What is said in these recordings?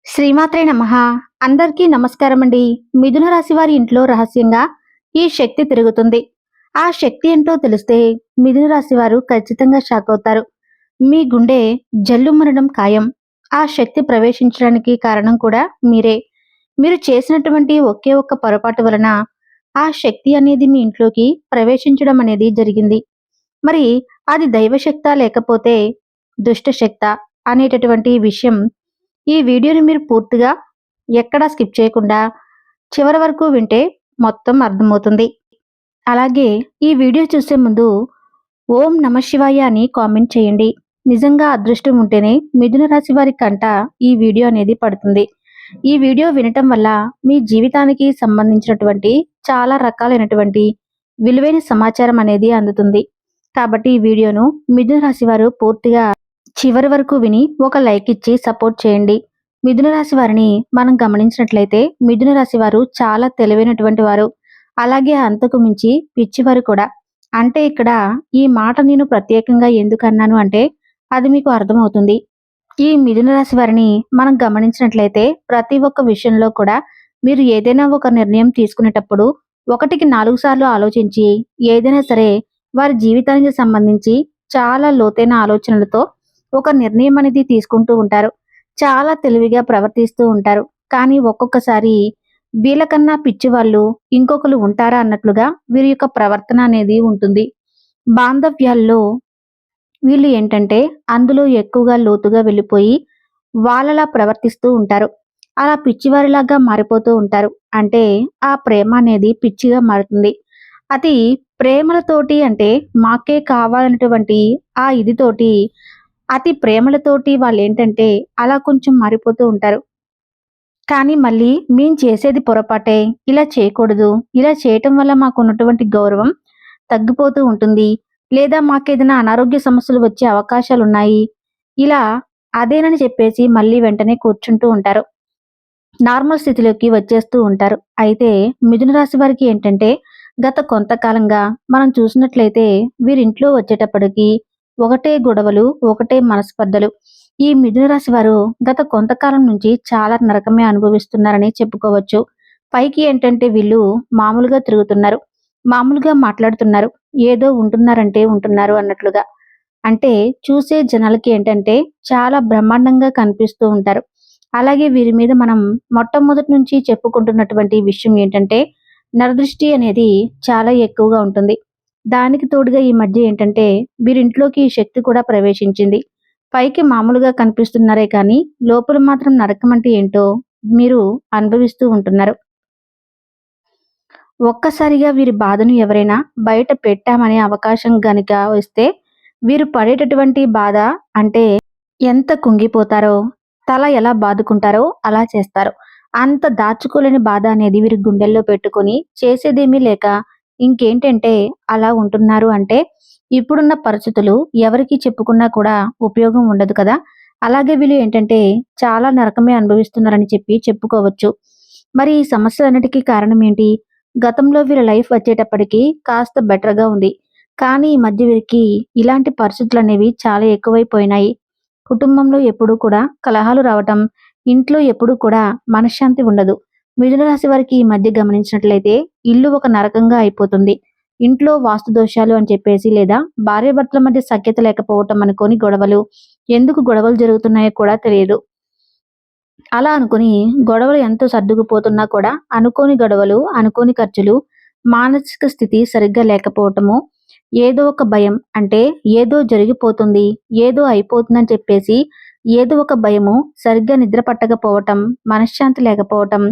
శ్రీమాత్రే నమః. అందరికీ నమస్కారమండి. మిథున రాశి వారి ఇంట్లో రహస్యంగా ఈ శక్తి తిరుగుతుంది. ఆ శక్తి ఏంటో తెలిస్తే మిథున రాశి వారు ఖచ్చితంగా షాక్ అవుతారు. మీ గుండె జల్లుమనడం ఖాయం. ఆ శక్తి ప్రవేశించడానికి కారణం కూడా మీరే. మీరు చేసినటువంటి ఒకే ఒక్క పొరపాటు వలన ఆ శక్తి అనేది మీ ఇంట్లోకి ప్రవేశించడం అనేది జరిగింది. మరి అది దైవశక్తా లేకపోతే దుష్ట శక్తా అనేటటువంటి విషయం ఈ వీడియోని మీరు పూర్తిగా ఎక్కడా స్కిప్ చేయకుండా చివరి వరకు వింటే మొత్తం అర్థమవుతుంది. అలాగే ఈ వీడియో చూసే ముందు ఓం నమ శివాయ అని కామెంట్ చేయండి. నిజంగా అదృష్టం ఉంటేనే మిథున రాశి వారి కంట ఈ వీడియో అనేది పడుతుంది. ఈ వీడియో వినటం వల్ల మీ జీవితానికి సంబంధించినటువంటి చాలా రకాలైనటువంటి విలువైన సమాచారం అనేది అందుతుంది. కాబట్టి ఈ వీడియోను మిథున రాశి వారు పూర్తిగా చివరి వరకు విని ఒక లైక్ ఇచ్చి సపోర్ట్ చేయండి. మిథున రాశి వారిని మనం గమనించినట్లయితే మిథున రాశి వారు చాలా తెలివైనటువంటి వారు. అలాగే అంతకు మించి పిచ్చివారు కూడా. అంటే ఇక్కడ ఈ మాట నేను ప్రత్యేకంగా ఎందుకు అన్నాను అంటే అది మీకు అర్థమవుతుంది. ఈ మిథున రాశి వారిని మనం గమనించినట్లయితే ప్రతి ఒక్క విషయంలో కూడా మీరు ఏదైనా ఒక నిర్ణయం తీసుకునేటప్పుడు ఒకటికి 4 సార్లు ఆలోచించి ఏదైనా సరే వారి జీవితానికి సంబంధించి చాలా లోతైన ఆలోచనలతో ఒక నిర్ణయం అనేది తీసుకుంటూ ఉంటారు. చాలా తెలివిగా ప్రవర్తిస్తూ ఉంటారు. కానీ ఒక్కొక్కసారి వీళ్ళకన్నా పిచ్చి వాళ్ళు ఇంకొకరు ఉంటారా అన్నట్లుగా వీరి యొక్క ప్రవర్తన అనేది ఉంటుంది. బాంధవ్యాల్లో వీళ్ళు ఏంటంటే అందులో ఎక్కువగా లోతుగా వెళ్ళిపోయి వాళ్ళలా ప్రవర్తిస్తూ ఉంటారు. అలా పిచ్చివారిలాగా మారిపోతూ ఉంటారు. అంటే ఆ ప్రేమ అనేది పిచ్చిగా మారుతుంది. అది ప్రేమలతోటి అంటే మాకే కావాలన్నటువంటి ఆ ఇదితోటి అతి ప్రేమలతోటి వాళ్ళేంటంటే అలా కొంచెం మారిపోతూ ఉంటారు. కానీ మళ్ళీ మేము చేసేది పొరపాటే. ఇలా చేయకూడదు. ఇలా చేయటం వల్ల మాకున్నటువంటి గౌరవం తగ్గిపోతూ ఉంటుంది. లేదా మాకేదైనా అనారోగ్య సమస్యలు వచ్చే అవకాశాలున్నాయి. ఇలా అదేనని చెప్పేసి మళ్ళీ వెంటనే కూర్చుంటూ ఉంటారు. నార్మల్ స్థితిలోకి వచ్చేస్తూ ఉంటారు. అయితే మిథున రాశి వారికి ఏంటంటే గత కొంతకాలంగా మనం చూసినట్లయితే వీరింట్లో వచ్చేటప్పటికి ఒకటే గొడవలు, ఒకటే మనస్పర్ధలు. ఈ మిథున రాశి వారు గత కొంతకాలం నుంచి చాలా నరకమే అనుభవిస్తున్నారని చెప్పుకోవచ్చు. పైకి ఏంటంటే వీళ్ళు మామూలుగా తిరుగుతున్నారు. మామూలుగా మాట్లాడుతున్నారు. ఏదో ఉంటున్నారంటే ఉంటున్నారు అన్నట్లుగా. అంటే చూసే జనాలకి ఏంటంటే చాలా బ్రహ్మాండంగా కనిపిస్తూ ఉంటారు. అలాగే వీరి మీద మనం మొట్టమొదటి నుంచి చెప్పుకుంటున్నటువంటి విషయం ఏంటంటే నరదృష్టి అనేది చాలా ఎక్కువగా ఉంటుంది. దానికి తోడుగా ఈ మధ్య ఏంటంటే వీరింట్లోకి ఈ శక్తి కూడా ప్రవేశించింది. పైకి మామూలుగా కనిపిస్తున్నారే కానీ లోపల మాత్రం నరకం అంటే ఏంటో మీరు అనుభవిస్తూ ఉంటున్నారు. ఒక్కసారిగా వీరి బాధను ఎవరైనా బయట పెట్టామనే అవకాశం గనుక వస్తే వీరు పడేటటువంటి బాధ అంటే ఎంత కుంగిపోతారో, తల ఎలా బాదుకుంటారో అలా చేస్తారు. అంత దాచుకోలేని బాధ అనేది వీరి గుండెల్లో పెట్టుకొని చేసేదేమీ లేక ఇంకేంటంటే అలా ఉంటున్నారు అంటే ఇప్పుడున్న పరిస్థితులు ఎవరికీ చెప్పుకున్నా కూడా ఉపయోగం ఉండదు కదా! అలాగే వీళ్ళు ఏంటంటే చాలా నరకమే అనుభవిస్తున్నారని చెప్పి చెప్పుకోవచ్చు. మరి ఈ సమస్యలన్నిటికీ కారణం ఏంటి? గతంలో వీళ్ళ లైఫ్ వచ్చేటప్పటికి కాస్త బెటర్‌గా ఉంది. కానీ ఈ మధ్య వీరికి ఇలాంటి పరిస్థితులనేవి చాలా ఎక్కువైపోయినాయి. కుటుంబంలో ఎప్పుడూ కూడా కలహాలు రావటం, ఇంట్లో ఎప్పుడూ కూడా మనశ్శాంతి ఉండదు. మిథున రాశి వారికి ఈ మధ్య గమనించినట్లయితే ఇల్లు ఒక నరకంగా అయిపోతుంది. ఇంట్లో వాస్తు దోషాలు అని చెప్పేసి లేదా భార్యాభర్తల మధ్య సఖ్యత లేకపోవటం అనుకోని గొడవలు. ఎందుకు గొడవలు జరుగుతున్నాయో కూడా తెలియదు. అలా అనుకుని గొడవలు ఎంతో సర్దుకుపోతున్నా కూడా అనుకోని గొడవలు, అనుకోని ఖర్చులు, మానసిక స్థితి సరిగ్గా లేకపోవటము, ఏదో ఒక భయం అంటే ఏదో జరిగిపోతుంది, ఏదో అయిపోతుందని చెప్పేసి ఏదో ఒక భయము, సరిగ్గా నిద్ర పట్టకపోవటం, మనశ్శాంతి లేకపోవటం,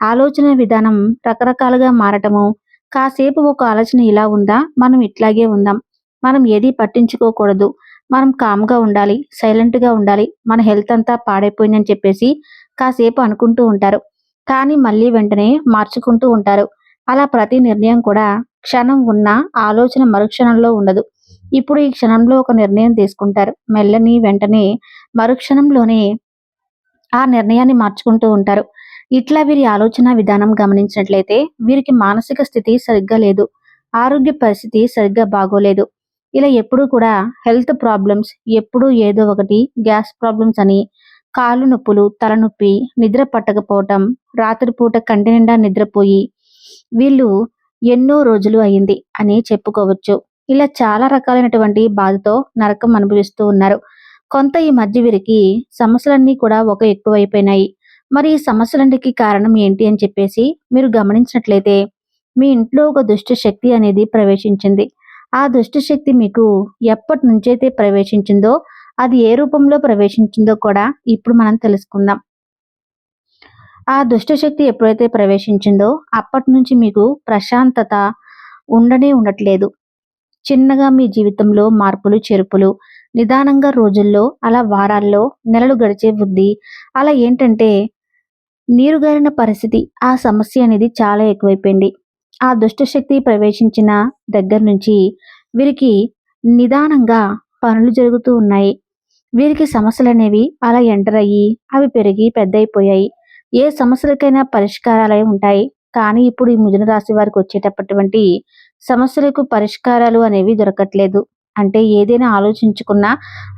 ఆలోచన విధానం రకరకాలుగా మారటము, కాసేపు ఒక ఆలోచన ఇలా ఉందా, మనం ఇట్లాగే ఉందాం, మనం ఏది పట్టించుకోకూడదు, మనం కామ్‌గా ఉండాలి, సైలెంట్‌గా ఉండాలి, మన హెల్త్ అంతా పాడైపోయిందని చెప్పేసి కాసేపు అనుకుంటూ ఉంటారు. కానీ మళ్ళీ వెంటనే మార్చుకుంటూ ఉంటారు. అలా ప్రతి నిర్ణయం కూడా క్షణం ఉన్న ఆలోచన మరుక్షణంలో ఉండదు. ఇప్పుడు ఈ క్షణంలో ఒక నిర్ణయం తీసుకుంటారు. మెల్లని వెంటనే మరుక్షణంలోనే ఆ నిర్ణయాన్ని మార్చుకుంటూ ఉంటారు. ఇట్లా వీరి ఆలోచన విధానం గమనించినట్లయితే వీరికి మానసిక స్థితి సరిగ్గా లేదు. ఆరోగ్య పరిస్థితి సరిగ్గా బాగోలేదు. ఇలా ఎప్పుడూ కూడా హెల్త్ ప్రాబ్లమ్స్ ఎప్పుడూ ఏదో ఒకటి గ్యాస్ ప్రాబ్లమ్స్ అని, కాళ్ళు నొప్పులు, తలనొప్పి, నిద్ర పట్టకపోవటం, రాత్రిపూట కంటి నిండా నిద్రపోయి వీళ్ళు ఎన్నో రోజులు అయింది అని చెప్పుకోవచ్చు. ఇలా చాలా రకాలైనటువంటి బాధతో నరకం అనుభవిస్తూ ఉన్నారు. కొంత ఈ మధ్య వీరికి సమస్యలన్నీ కూడా ఒక ఎక్కువైపోయినాయి. మరి ఈ సమస్యలన్నిటికీ కారణం ఏంటి అని చెప్పేసి మీరు గమనించినట్లయితే మీ ఇంట్లో ఒక దుష్ట శక్తి అనేది ప్రవేశించింది. ఆ దుష్ట శక్తి మీకు ఎప్పటి నుంచైతే ప్రవేశించిందో, అది ఏ రూపంలో ప్రవేశించిందో కూడా ఇప్పుడు మనం తెలుసుకుందాం. ఆ దుష్ట శక్తి ఎప్పుడైతే ప్రవేశించిందో అప్పటి నుంచి మీకు ప్రశాంతత ఉండట్లేదు. చిన్నగా మీ జీవితంలో మార్పులు చేర్పులు నిదానంగా రోజుల్లో, అలా వారాల్లో, నెలలు గడిచే బుద్ధి అలా ఏంటంటే నీరుగారిన పరిస్థితి, ఆ సమస్య అనేది చాలా ఎక్కువైపోయింది. ఆ దుష్ట శక్తి ప్రవేశించిన దగ్గర నుంచి వీరికి నిదానంగా పనులు జరుగుతూ ఉన్నాయి. వీరికి సమస్యలనేవి అలా ఎంటర్ అయ్యి అవి పెరిగి పెద్దయిపోయాయి. ఏ సమస్యలకైనా పరిష్కారాలే ఉంటాయి. కానీ ఇప్పుడు ఈ మిథున రాశి వారికి వచ్చేటటువంటి సమస్యలకు పరిష్కారాలు అనేవి దొరకట్లేదు. అంటే ఏదైనా ఆలోచించుకున్నా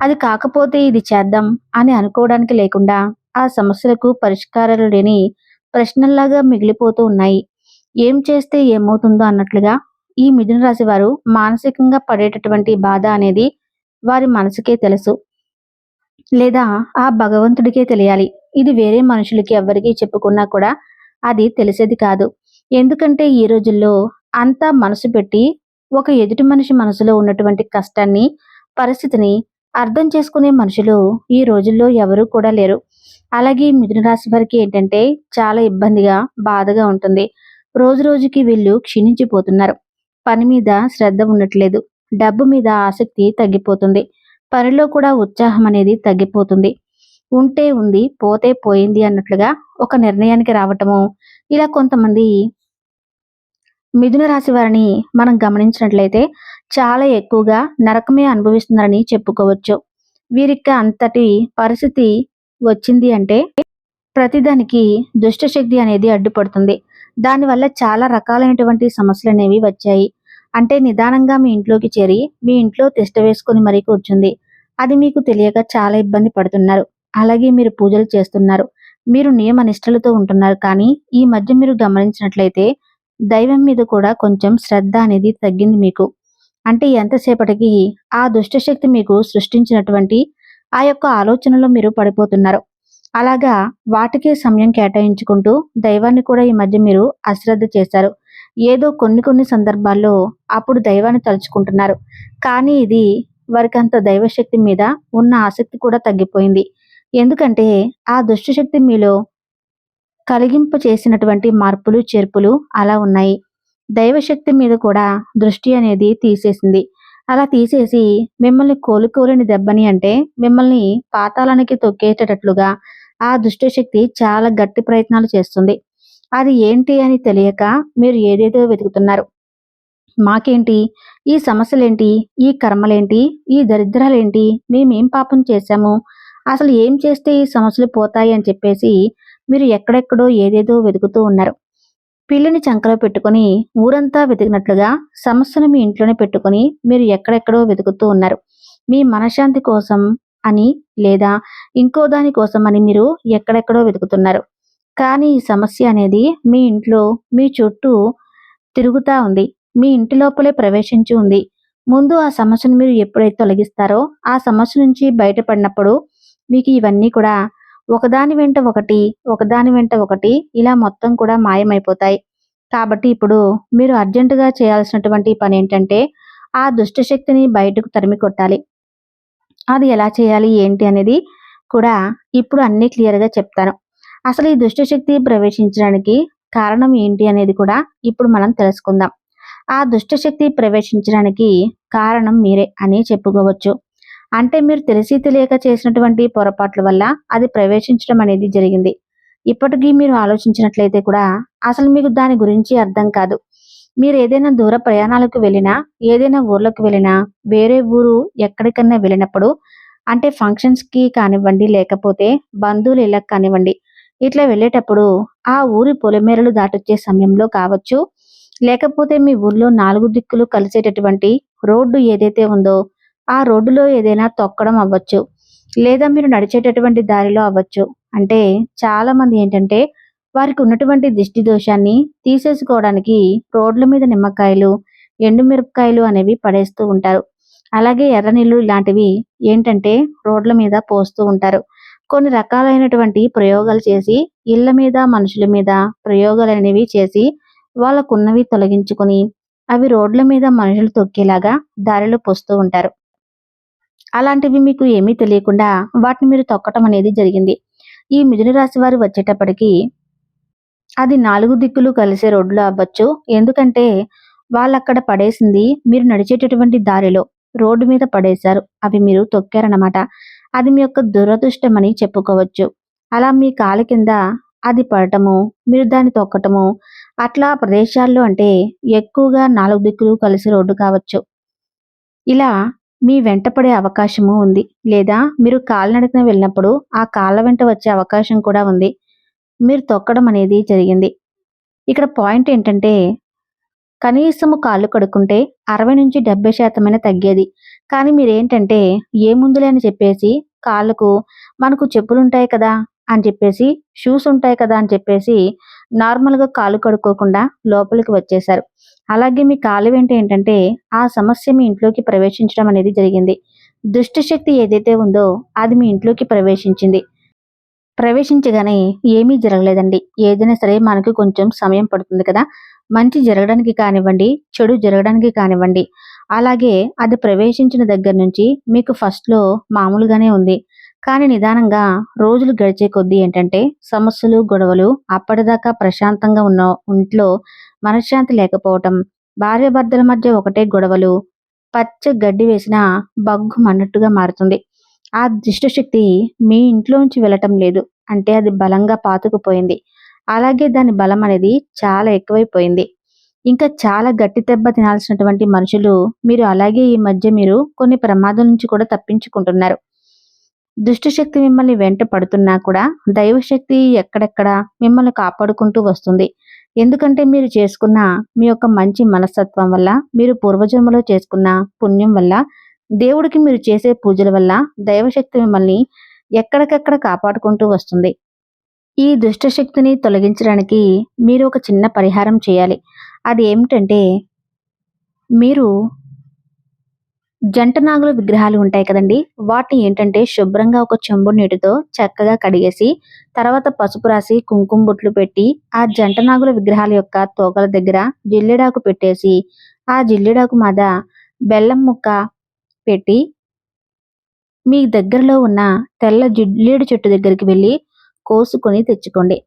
అది కాకపోతే ఇది చేద్దాం అని అనుకోవడానికి లేకుండా ఆ సమస్యలకు పరిష్కారాలు లేని ప్రశ్నల్లాగా మిగిలిపోతూ ఉన్నాయి. ఏం చేస్తే ఏమవుతుందో అన్నట్లుగా ఈ మిథున రాశి వారు మానసికంగా పడేటటువంటి బాధ అనేది వారి మనసుకే తెలుసు. లేదా ఆ భగవంతుడికే తెలియాలి. ఇది వేరే మనుషులకి ఎవ్వరికీ చెప్పుకున్నా కూడా అది తెలిసేది కాదు. ఎందుకంటే ఈ రోజుల్లో అంతా మనసు పెట్టి ఒక ఎదుటి మనిషి మనసులో ఉన్నటువంటి కష్టాన్ని, పరిస్థితిని అర్థం చేసుకునే మనుషులు ఈ రోజుల్లో ఎవరూ కూడా లేరు. అలాగే మిథున రాశి వారికి ఏంటంటే చాలా ఇబ్బందిగా, బాధగా ఉంటుంది. రోజు రోజుకి వీళ్ళు క్షీణించిపోతున్నారు. పని మీద శ్రద్ధ ఉండట్లేదు. డబ్బు మీద ఆసక్తి తగ్గిపోతుంది. పనిలో కూడా ఉత్సాహం అనేది తగ్గిపోతుంది. ఉంటే ఉంది, పోతే పోయింది అన్నట్లుగా ఒక నిర్ణయానికి రావటము. ఇలా కొంతమంది మిథున రాశి వారిని మనం గమనించినట్లయితే చాలా ఎక్కువగా నరకమే అనుభవిస్తున్నారని చెప్పుకోవచ్చు. వీరికి అంతటి పరిస్థితి వచ్చింది అంటే ప్రతిదానికి దుష్ట శక్తి అనేది అడ్డుపడుతుంది. దానివల్ల చాలా రకాలైనటువంటి సమస్యలు అనేవి వచ్చాయి. అంటే నిదానంగా మీ ఇంట్లోకి చేరి మీ ఇంట్లో తిష్ట వేసుకొని మరీ కూర్చుంది. అది మీకు తెలియక చాలా ఇబ్బంది పడుతున్నారు. అలాగే మీరు పూజలు చేస్తున్నారు. మీరు నియమ నిష్టలతో ఉంటున్నారు. కానీ ఈ మధ్య మీరు గమనించినట్లయితే దైవం మీద కూడా కొంచెం శ్రద్ధ అనేది తగ్గింది మీకు. అంటే ఎంతసేపటికి ఆ దుష్ట శక్తి మీకు సృష్టించినటువంటి ఆ యొక్క ఆలోచనలో మీరు పడిపోతున్నారు. అలాగా వాటికే సమయం కేటాయించుకుంటూ దైవాన్ని కూడా ఈ మధ్య మీరు అశ్రద్ధ చేశారు. ఏదో కొన్ని సందర్భాల్లో అప్పుడు దైవాన్ని తలుచుకుంటున్నారు. కానీ ఇది వారికంత దైవశక్తి మీద ఉన్న ఆసక్తి కూడా తగ్గిపోయింది. ఎందుకంటే ఆ దుష్టశక్తి మీలో కలిగింప చేసినటువంటి మార్పులు చేర్పులు అలా ఉన్నాయి. దైవశక్తి మీద కూడా దృష్టి అనేది తీసేసింది. అలా తీసేసి మిమ్మల్ని కోలుకోలేని దెబ్బని, అంటే మిమ్మల్ని పాతాళానికి తొక్కేటట్లుగా ఆ దుష్టశక్తి చాలా గట్టి ప్రయత్నాలు చేస్తుంది. అది ఏంటి అని తెలియక మీరు ఏదేదో వెతుకుతున్నారు. మాకేంటి ఈ సమస్యలేంటి, ఈ కర్మలేంటి, ఈ దరిద్రాలేంటి, మేమేం పాపం చేశాము, అసలు ఏం చేస్తే ఈ సమస్యలు పోతాయి అని చెప్పేసి మీరు ఎక్కడెక్కడో ఏదేదో వెతుకుతూ ఉన్నారు. పిల్లిని చంకలో పెట్టుకుని ఊరంతా వెతికినట్లుగా సమస్యను మీ ఇంట్లోనే పెట్టుకుని మీరు ఎక్కడెక్కడో వెతుకుతూ ఉన్నారు. మీ మనశ్శాంతి కోసం అని, లేదా ఇంకో దాని కోసం అని మీరు ఎక్కడెక్కడో వెతుకుతున్నారు. కానీ ఈ సమస్య అనేది మీ ఇంట్లో, మీ చుట్టూ తిరుగుతా ఉంది. మీ ఇంటి లోపలే ప్రవేశించి ఉంది. ముందు ఆ సమస్యను మీరు ఎప్పుడైతే తొలగిస్తారో ఆ సమస్య నుంచి బయటపడినప్పుడు మీకు ఇవన్నీ కూడా ఒకదాని వెంట ఒకటి, ఒకదాని వెంట ఒకటి ఇలా మొత్తం కూడా మాయమైపోతాయి. కాబట్టి ఇప్పుడు మీరు అర్జెంటుగా చేయాల్సినటువంటి పని ఏంటంటే ఆ దుష్టశక్తిని బయటకు తరిమి కొట్టాలి. అది ఎలా చేయాలి ఏంటి అనేది కూడా ఇప్పుడు అన్నీ క్లియర్గా చెప్తాను. అసలు ఈ దుష్టశక్తి ప్రవేశించడానికి కారణం ఏంటి అనేది కూడా ఇప్పుడు మనం తెలుసుకుందాం. ఆ దుష్టశక్తి ప్రవేశించడానికి కారణం మీరే అని చెప్పుకోవచ్చు. అంటే మీరు తెలిసి తెలియక చేసినటువంటి పొరపాట్ల వల్ల అది ప్రవేశించడం అనేది జరిగింది. ఇప్పటికీ మీరు ఆలోచించినట్లయితే కూడా అసలు మీకు దాని గురించి అర్థం కాదు. మీరు ఏదైనా దూర ప్రయాణాలకు వెళ్ళినా, ఏదైనా ఊర్లకు వెళ్ళినా, వేరే ఊరు ఎక్కడికన్నా వెళ్ళినప్పుడు, అంటే ఫంక్షన్స్కి కానివ్వండి, లేకపోతే బంధువుల ఇళ్ళకి కానివ్వండి, ఇట్లా వెళ్ళేటప్పుడు ఆ ఊరి పొలిమేరలు దాటొచ్చే సమయంలో కావచ్చు, లేకపోతే మీ ఊర్లో 4 దిక్కులు కలిసేటటువంటి రోడ్డు ఏదైతే ఉందో ఆ రోడ్డులో ఏదైనా తొక్కడం అవ్వచ్చు. లేదా మీరు నడిచేటటువంటి దారిలో అవ్వచ్చు. అంటే చాలామంది ఏంటంటే వారికి ఉన్నటువంటి దిష్టి దోషాన్ని తీసేసుకోవడానికి రోడ్ల మీద నిమ్మకాయలు, ఎండుమిరపకాయలు అనేవి పడేస్తూ ఉంటారు. అలాగే ఎర్ర నీళ్ళు ఇలాంటివి ఏంటంటే రోడ్ల మీద పోస్తూ ఉంటారు. కొన్ని రకాలైనటువంటి ప్రయోగాలు చేసి ఇళ్ళ మీద, మనుషుల మీద ప్రయోగాలనేవి చేసి వాళ్ళకున్నవి తొలగించుకొని అవి రోడ్ల మీద మనుషులు తొక్కేలాగా దారిలో పోస్తూ ఉంటారు. అలాంటివి మీకు ఏమీ తెలియకుండా వాటిని మీరు తొక్కటం అనేది జరిగింది. ఈ మిథున రాశి వారు వచ్చేటప్పటికి అది 4 దిక్కులు కలిసే రోడ్లో అవ్వచ్చు. ఎందుకంటే వాళ్ళక్కడ పడేసింది మీరు నడిచేటటువంటి దారిలో రోడ్డు మీద పడేశారు. అవి మీరు తొక్కారన్నమాట. అది మీ యొక్క దురదృష్టమని చెప్పుకోవచ్చు. అలా మీ కాలి కింద అది పడటము, మీరు దాన్ని తొక్కటము, అట్లా ప్రదేశాల్లో అంటే ఎక్కువగా 4 దిక్కులు కలిసి రోడ్డు కావచ్చు. ఇలా మీ వెంట పడే అవకాశము ఉంది. లేదా మీరు కాలినడకన వెళ్ళినప్పుడు ఆ కాళ్ళ వెంట వచ్చే అవకాశం కూడా ఉంది. మీరు తొక్కడం అనేది జరిగింది. ఇక్కడ పాయింట్ ఏంటంటే కనీసము కాళ్ళు కడుక్కుంటే 60-70% తగ్గేది. కానీ మీరేంటంటే ఏముందిలే అని చెప్పేసి కాళ్ళకు మనకు చెప్పులుంటాయి కదా అని చెప్పేసి, షూస్ ఉంటాయి కదా అని చెప్పేసి నార్మల్‌గా కాళ్ళు కడుక్కోకుండా లోపలికి వచ్చేశారు. అలాగే మీ కాలు వెంట ఏంటంటే ఆ సమస్య మీ ఇంట్లోకి ప్రవేశించడం అనేది జరిగింది. దుష్ట శక్తి ఏదైతే ఉందో అది మీ ఇంట్లోకి ప్రవేశించింది. ప్రవేశించగానే ఏమీ జరగలేదండి. ఏదైనా సరే మనకు కొంచెం సమయం పడుతుంది కదా! మంచి జరగడానికి కానివ్వండి, చెడు జరగడానికి కానివ్వండి. అలాగే అది ప్రవేశించిన దగ్గర నుంచి మీకు ఫస్ట్‌లో మామూలుగానే ఉంది. కానీ నిదానంగా రోజులు గడిచే కొద్దీ ఏంటంటే సమస్యలు, గొడవలు అప్పటిదాకా ప్రశాంతంగా ఉన్న ఇంట్లో మనశ్శాంతి లేకపోవటం, భార్యాభర్తల మధ్య ఒకటే గొడవలు, పచ్చ గడ్డి వేసినా భగ్గుమన్నట్టుగా మారుతుంది. ఆ దుష్టశక్తి మీ ఇంట్లోంచి వెళ్ళటం లేదు. అంటే అది బలంగా పాతుకుపోయింది. అలాగే దాని బలం అనేది చాలా ఎక్కువైపోయింది. ఇంకా చాలా గట్టి దెబ్బ తినాల్సినటువంటి మనుషులు మీరు అలాగే ఈ మధ్య మీరు కొన్ని ప్రమాదం నుంచి కూడా తప్పించుకుంటున్నారు. దుష్టశక్తి మిమ్మల్ని వెంట పడుతున్నా కూడా దైవశక్తి ఎక్కడెక్కడ మిమ్మల్ని కాపాడుకుంటూ వస్తుంది. ఎందుకంటే మీరు చేసుకున్న మీ యొక్క మంచి మనస్తత్వం వల్ల, మీరు పూర్వజన్మలో చేసుకున్న పుణ్యం వల్ల, దేవుడికి మీరు చేసే పూజల వల్ల దైవశక్తి మిమ్మల్ని ఎక్కడికెక్కడ కాపాడుకుంటూ వస్తుంది. ఈ దుష్ట శక్తిని తొలగించడానికి మీరు ఒక చిన్న పరిహారం చేయాలి. అది ఏమిటంటే మీరు జంట నాగుల విగ్రహాలు ఉంటాయి కదండీ! వాటిని ఏంటంటే శుభ్రంగా ఒక చెంబుడు నీటితో చక్కగా కడిగేసి, తర్వాత పసుపు రాసి, కుంకుమ బొట్లు పెట్టి, ఆ జంట నాగుల విగ్రహాల యొక్క తోకల దగ్గర జిల్లేడాకు పెట్టేసి, ఆ జిల్లేడాకు మీద బెల్లం ముక్క పెట్టి, మీ దగ్గరలో ఉన్న తెల్ల జిల్లేడు చెట్టు దగ్గరికి వెళ్లి కోసుకొని తెచ్చుకోండి.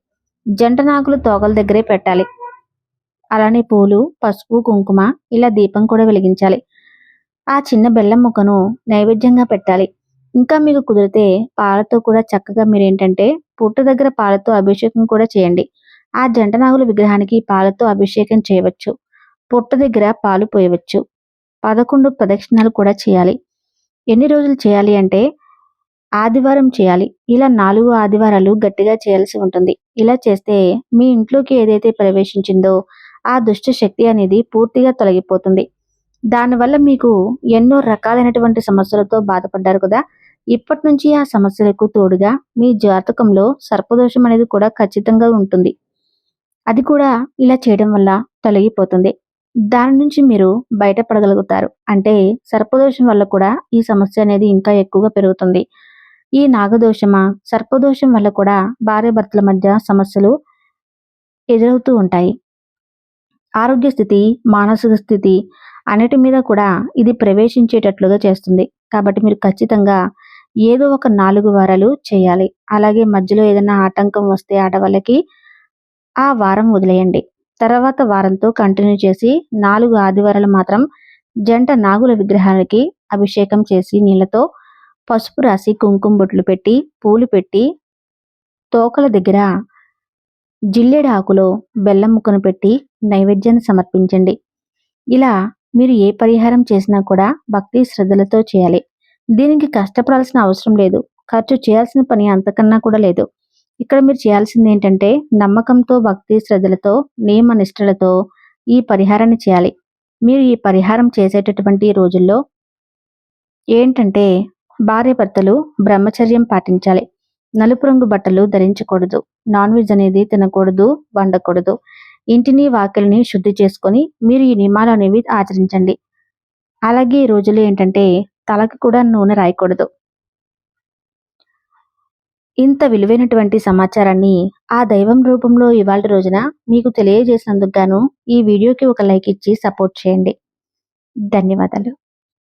జంట నాగులు తోకల దగ్గరే పెట్టాలి. అలానే పూలు, పసుపు, కుంకుమ ఇలా దీపం కూడా వెలిగించాలి. ఆ చిన్న బెల్లం ముక్కను నైవేద్యంగా పెట్టాలి. ఇంకా మీకు కుదిరితే పాలతో కూడా చక్కగా మీరేంటంటే పుట్ట దగ్గర పాలతో అభిషేకం కూడా చేయండి. ఆ జంట నాగుల విగ్రహానికి పాలతో అభిషేకం చేయవచ్చు. పుట్ట దగ్గర పాలు పోయవచ్చు. 11 ప్రదక్షిణాలు కూడా చేయాలి. ఎన్ని రోజులు చేయాలి అంటే ఆదివారం చేయాలి. ఇలా 4 ఆదివారాలు గట్టిగా చేయాల్సి ఉంటుంది. ఇలా చేస్తే మీ ఇంట్లోకి ఏదైతే ప్రవేశించిందో ఆ దుష్ట శక్తి అనేది పూర్తిగా తొలగిపోతుంది. దానివల్ల మీకు ఎన్నో రకాలైనటువంటి సమస్యలతో బాధపడ్డారు కదా! ఇప్పటి నుంచి ఆ సమస్యలకు తోడుగా మీ జాతకంలో సర్పదోషం అనేది కూడా ఖచ్చితంగా ఉంటుంది. అది కూడా ఇలా చేయడం వల్ల తొలగిపోతుంది. దాని నుంచి మీరు బయటపడగలుగుతారు. అంటే సర్పదోషం వల్ల కూడా ఈ సమస్య అనేది ఇంకా ఎక్కువగా పెరుగుతుంది. ఈ నాగదోషమా, సర్పదోషం వల్ల కూడా భార్యాభర్తల మధ్య సమస్యలు ఎదురవుతూ ఉంటాయి. ఆరోగ్య స్థితి, మానసిక స్థితి అన్నిటి మీద కూడా ఇది ప్రవేశించేటట్లుగా చేస్తుంది. కాబట్టి మీరు ఖచ్చితంగా ఏదో ఒక 4 వారాలు చేయాలి. అలాగే మధ్యలో ఏదైనా ఆటంకం వస్తే ఆడవాళ్ళకి ఆ వారం వదిలేయండి. తర్వాత వారంతో కంటిన్యూ చేసి 4 ఆదివారాలు మాత్రం జంట నాగుల విగ్రహానికి అభిషేకం చేసి నీళ్లతో పసుపు రాసి, కుంకుమ బొట్లు పెట్టి, పూలు పెట్టి, తోకల దగ్గర జిల్లేడు ఆకులో బెల్లం ముక్కను పెట్టి నైవేద్యాన్ని సమర్పించండి. ఇలా మీరు ఏ పరిహారం చేసినా కూడా భక్తి శ్రద్ధలతో చేయాలి. దీనికి కష్టపడాల్సిన అవసరం లేదు. ఖర్చు చేయాల్సిన పని అంతకన్నా కూడా లేదు. ఇక్కడ మీరు చేయాల్సింది ఏంటంటే నమ్మకంతో, భక్తి శ్రద్ధలతో, నియమ నిష్టలతో ఈ పరిహారాన్ని చేయాలి. మీరు ఈ పరిహారం చేసేటటువంటి రోజుల్లో ఏంటంటే భార్యాభర్తలు బ్రహ్మచర్యం పాటించాలి. నలుపు రంగు బట్టలు ధరించకూడదు. నాన్ వెజ్ అనేది తినకూడదు, వండకూడదు. ఇంటిని వాకిలిని శుద్ధి చేసుకొని మీరు ఈ నియమాలు అనేవి ఆచరించండి. అలాగే ఈ రోజుల్లో ఏంటంటే తలకు కూడా నూనె రాయకూడదు. ఇంత విలువైనటువంటి సమాచారాన్ని ఆ దైవం రూపంలో ఇవాల్టి రోజున మీకు తెలియజేసినందుకు గాను ఈ వీడియోకి ఒక లైక్ ఇచ్చి సపోర్ట్ చేయండి. ధన్యవాదాలు.